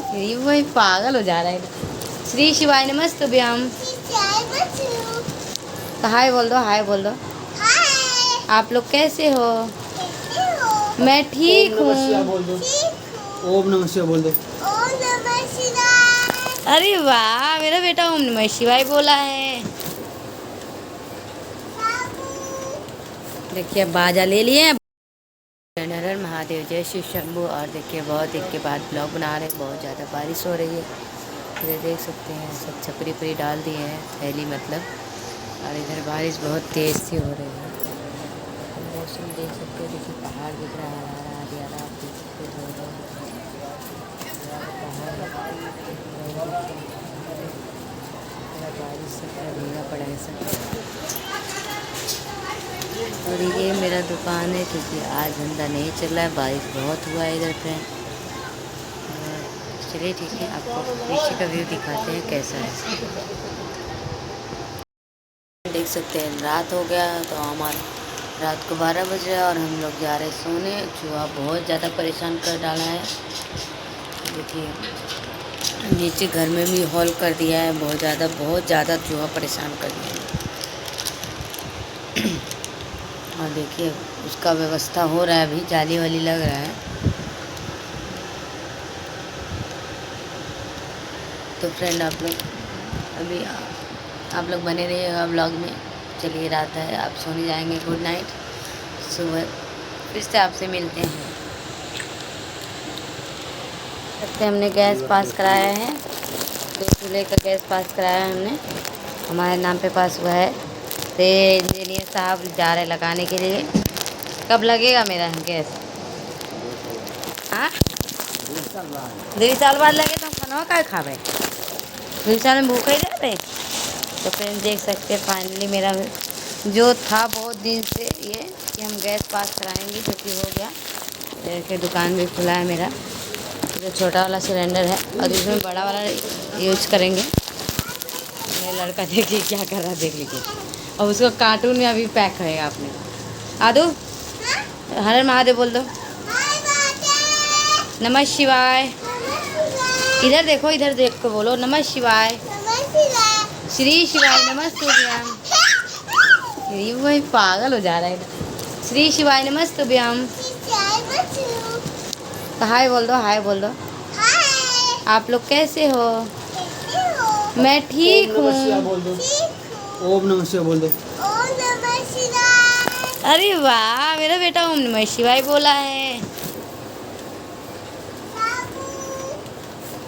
ये वही पागल हो जा रहा है। श्री शिवाय नमस्तुभ्यम। तो हाय बोल दो, हाय बोल दो। आप लोग कैसे हो? मैं ठीक हूँ। ओम नमः शिवाय बोल दो। अरे वाह, मेरा बेटा ओम नमः शिवाय बोला है। देखिए बाजा ले लिए। हर हर महादेव, जय शिव शंभू। और देखिए बहुत दिन के बाद ब्लॉग बना रहे हैं। बहुत ज़्यादा बारिश हो रही है, इधर देख सकते हैं सब छपरी परी डाल दिए हैं, थैली मतलब। और इधर बारिश बहुत तेज़ सी हो रही है। मौसम देख सकते हैं, देखिए पहाड़ दिख रहा है, हरा हरियाणा आप देख सकते हो। बारिश से पूरा भीगा पड़ा है सब। और ये मेरा दुकान है, क्योंकि आज धंधा नहीं चल रहा है, बारिश बहुत हुआ है इधर फ्रेंड। चलिए ठीक है, आपको पीछे का व्यू दिखाते हैं कैसा है। देख सकते हैं रात हो गया, तो हमारा रात को 12 बज रहा है और हम लोग जा रहे हैं सोने। चूहा बहुत ज़्यादा परेशान कर डाला है। देखिए नीचे घर में भी हॉल कर दिया है, बहुत ज़्यादा चूहा परेशान कर दिया है। और देखिए उसका व्यवस्था हो रहा है, अभी जाली वाली लग रहा है। तो फ्रेंड आप लोग बने रहिएगा ब्लॉग में। चलिए रात है, आप सोने जाएंगे, गुड नाइट। सुबह फिर से आपसे मिलते हैं। सबसे हमने गैस पास कराया है, 2 चूल्हे का गैस पास कराया है हमने, हमारे नाम पे पास हुआ है। तो इंजीनियर साहब जा रहे लगाने के लिए। कब लगेगा मेरा गैस? हाँ 2 साल बाद लगे तो हम खाना का खावे, 2 साल में भूखा ही रहते। तो फ्रेंड देख सकते हैं फाइनली मेरा जो था बहुत दिन से ये कि हम गैस पास कराएंगे, जो कि हो गया। देखिए दुकान भी खुला है मेरा। जो छोटा वाला सिलेंडर है और इसमें बड़ा वाला यूज करेंगे। मेरा लड़का देखिए क्या कर रहा है, देख लीजिए। और उसको कार्टून में अभी पैक करेगा आपने। आदू हर हर महादेव बोल दो। नमः शिवाय। इधर देखो, इधर देख के बोलो नमः शिवाय। श्री शिवाय नमस्तुभ्यम। ये वही पागल हो जा रहा है। श्री शिवाय नमस्तुभ्यम। तो हाय बोल दो, हाय बोल दो। आप लोग कैसे हो? मैं ठीक हूँ। ओम नमः शिवाय बोल दो। अरे वाह, मेरा बेटा ओम नमः शिवाय बोला है।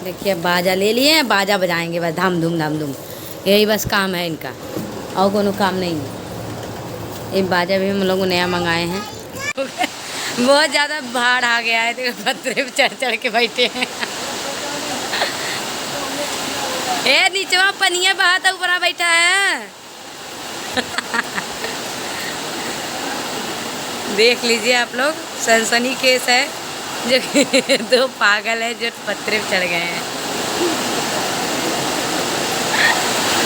देखिए बाजा ले लिए, बाजा बजाएंगे बस, धाम धूम धाम धूम। यही बस काम है इनका, और कोनो काम नहीं है। ये बाजा भी हम लोग नया मंगाए हैं। बहुत ज़्यादा भाड़ आ गया है, देखो पत्थरे पे चढ़ चढ़ के बैठे हैं। ए नीचे वहाँ पनिया बहा ऊपर बैठा है। देख लीजिए आप लोग, सनसनी केस है जो 2 पागल है जो पत्थरे पे चढ़ गए हैं।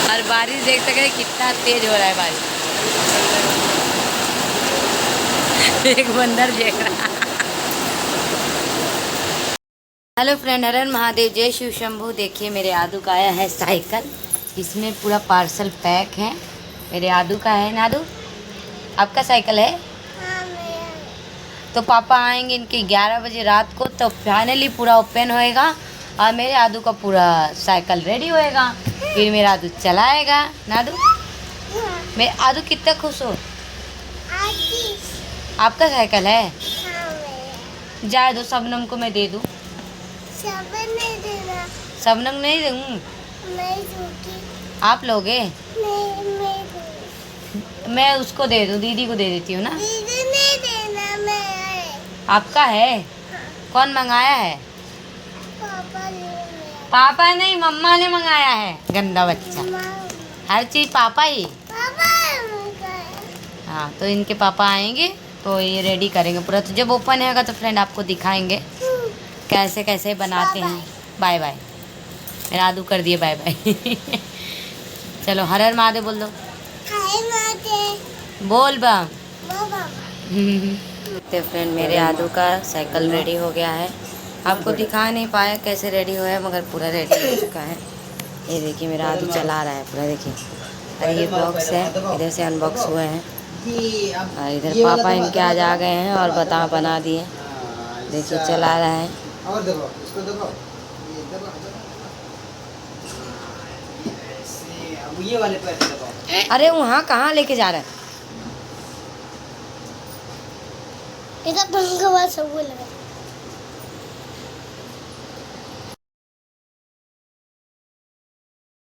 और बारिश देख सकते हैं कितना तेज हो रहा है बारिश। एक बंदर देख रहा। हेलो फ्रेंड, हर हर महादेव, जय शिव शंभू। देखिए मेरे आदू का आया है साइकिल, इसमें पूरा पार्सल पैक है। मेरे आदू का है। नादू आपका साइकिल है? तो पापा आएंगे इनके 11 बजे रात को, तो फाइनली पूरा ओपन होएगा और मेरे आदू का पूरा साइकिल रेडी होएगा। फिर मेरा आदू चलाएगा। नादू मेरे आदू कितना खुश हो। आपका साइकिल है? जाए दो, शबनम को मैं दे दूँ। शबनम नहीं दूँ? आप लोगे? मैं उसको दे दूँ, दीदी को दे देती हूँ ना। आपका है? कौन मंगाया है? पापा नहीं, मम्मा ने मंगाया है। गंदा बच्चा, हर चीज़ पापा ही। हाँ तो इनके पापा आएंगे तो ये रेडी करेंगे पूरा। तो जब ओपन होगा तो फ्रेंड आपको दिखाएंगे कैसे कैसे बनाते हैं। Bye bye. मेरा आदू कर दिए बाय बाय। चलो हर हर महादेव बोल दो। बोल बम। तो फ्रेंड मेरे आदू का साइकिल रेडी हो गया है। आपको दिखा नहीं पाया कैसे रेडी हुआ है, मगर पूरा रेडी हो चुका है। ये देखिए मेरा आदमी चला रहा है पूरा, देखिए। और ये बॉक्स है, इधर से अनबॉक्स हुए हैं। और इधर पापा इनके आज आ गए हैं और बना दिए। देखिए चला रहा है। और देखो इसको देखो, ये वाले पैर से देखो। अरे वहाँ कहाँ लेके जा रहा है? इधर पंखा वाला सब लगा।